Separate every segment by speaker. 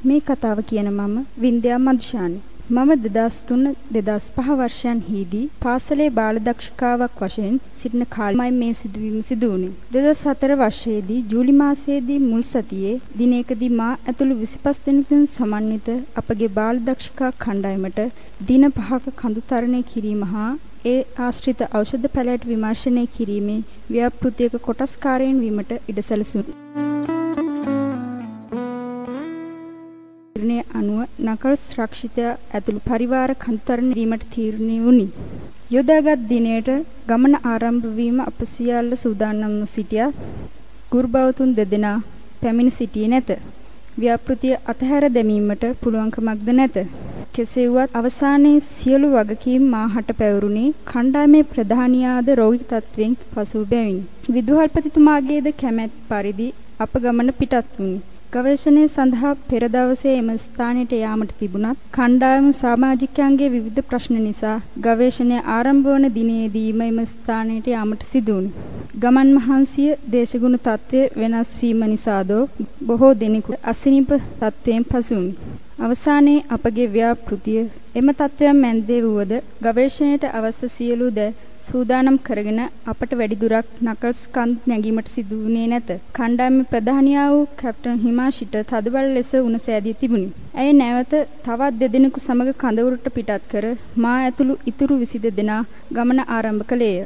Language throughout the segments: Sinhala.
Speaker 1: මේ කතාව කියන මම වින්ද්‍යා මදුෂානි. මම 2003-2005 වර්ෂයන්හිදී පාසලේ බාල දක්ෂිකාවක් වශයෙන් සිටින කාලෙමයි මේ සිදුවීම සිදු වුණේ. 2004 වර්ෂයේදී ජූලි මාසයේදී මුල් සතියේ දිනයකදී මා ඇතුළු 25 දෙනෙකුන් සමන්විත අපගේ බාල දක්ෂිකා කණ්ඩායමට දින 5ක කඳු තරණය කිරීම හා ඒ ආශ්‍රිත ඖෂධ පැලෑටි විමර්ශනය කිරීමේ ව්‍යාපෘතියක කොටස්කාරයන් වීමට ඉඩ සැලසුණි. අනුව නකල්ස් රක්ෂිතය ඇතුළු පරිවාර කඳුතරණ වීමට තීරණය වුණි. යොදාගත් දිනයට ගමන ආරම්භ වීම අප සියල්ල සූදානම්ව සිටියා. ගුරුබවතුන් දෙදෙනා පැමිණ සිටියේ නැත. ව්‍යාපෘතිය අතහැර දැමීමට පුළුවන්කමක්ද නැත. කෙසේ වුවත් අවසානයේ සියලු වගකීම් මාහට පැවරුණේ කණ්ඩායමේ ප්‍රධානියාද රෝගී තත්ත්වයෙන් පසු බැවිනි. විදුහල්පතිතුමාගේද කැමැත් පරිදි අප ගමන පිටත් වුණි. ගවේෂණය සඳහා පෙර දවසේ එම ස්ථානයට යාමට තිබුණත් කණ්ඩායම සමාජිකයන්ගේ විවිධ ප්‍රශ්න නිසා ගවේෂණය ආරම්භ වන දිනේදීම එම ස්ථානයට යාමට සිදු වුණි. ගමන් මහන්සිය දේශගුණ තත්ත්වය වෙනස් වීම නිසාදෝ බොහෝ දෙනෙකු අසනීප තත්ත්වයෙන් පසු වුණි. අවසානයේ අපගේ ව්‍යාපෘතිය එම තත්ත්වයන් මැද්දේ වුවද ගවේෂණයට අවශ්‍ය සියලු දෑ සූදානම් කරගෙන අපට වැඩිදුරක් නකල්ස් කන්ද නැගීමට සිදු වුණේ නැත. කණ්ඩායමේ ප්‍රධානියා වූ කැප්ටන් හිමාෂිට තදබල ලෙස උණ සෑදී තිබුණි. ඇය නැවත තවත් දෙදෙනෙකු සමග කඳවුරට පිටත් කර මා ඇතුළු ඉතුරු 22 දෙනා ගමන ආරම්භ කළේය.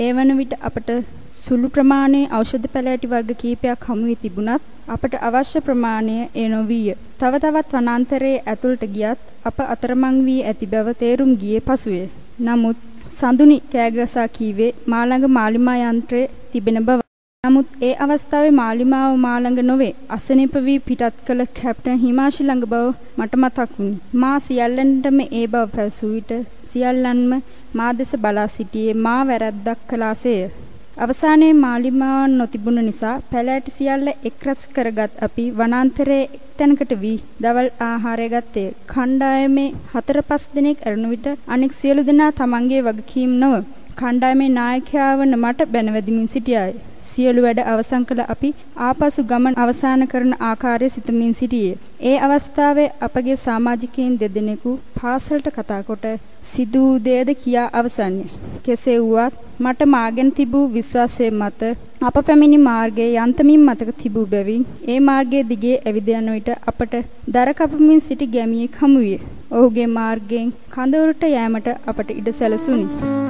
Speaker 1: ඒ වන විට අපට සුළු ප්‍රමාණයේ ඖෂධ පැලෑටි වර්ග කිහිපයක් හමු වී තිබුණත් අපට අවශ්‍ය ප්‍රමාණය ඒ නොවිය. තව තවත් වනාන්තරයේ ඇතුළට ගියත් අප අතරමං වී ඇති බව තේරුම් ගියේ පසුය. නමුත් සඳුනි කෑගසා කීවේ මා ළඟ මාලිමා යන්ත්‍රය තිබෙන බව. නමුත් ඒ අවස්ථාවේ මාලිමාව මා ළඟ නොවේ. අසනීප වී පිටත් කළ කැප්ටන් හිමාෂි ළඟ බව මට මතක් වුණි. මා සියල්ලන්ටම ඒ බව පැවසූ විට සියල්ලන්ම මා දෙස බලා සිටියේ මා වැරැද්දක් කළාසේය. අවසානයේ මාලිමාවන් නොතිබුණ නිසා පැලෑටි සියල්ල එක්රැස් කරගත් අපි වනාන්තරයේ එක්තැනකට වී දවල් ආහාරය ගත්තේ. කණ්ඩායමේ 4-5 දෙනෙක් ඇරුණු විට අනෙක් සියලු දෙනා තමන්ගේ වගකීම් නොව කණ්ඩායමේ නායකයා වන මට බැනවැදිමින් සිටියාය. සියලු වැඩ අවසන් කළ අපි ආපසු ගමන අවසන් කරන ආකාරය සිතමින් සිටියේ. ඒ අවස්ථාවේ අපගේ සමාජිකයින් දෙදෙනෙකු පාසලට කතා කොට සිදු දේද කියා අවසන්ය. කෙසේ වුවත් මට මාගෙන තිබූ විශ්වාසය මත අප පැමිණි මාර්ගයේ යන්තමින් මතක තිබූ බැවින් ඒ මාර්ගයේ දිගේ ඇවිද යන විට අපට දර කපමින් සිටි ගැමියෙක් හමු විය. ඔහුගේ මාර්ගයෙන් කඳවුරට යෑමට අපට ඉඩ සැලසුණි.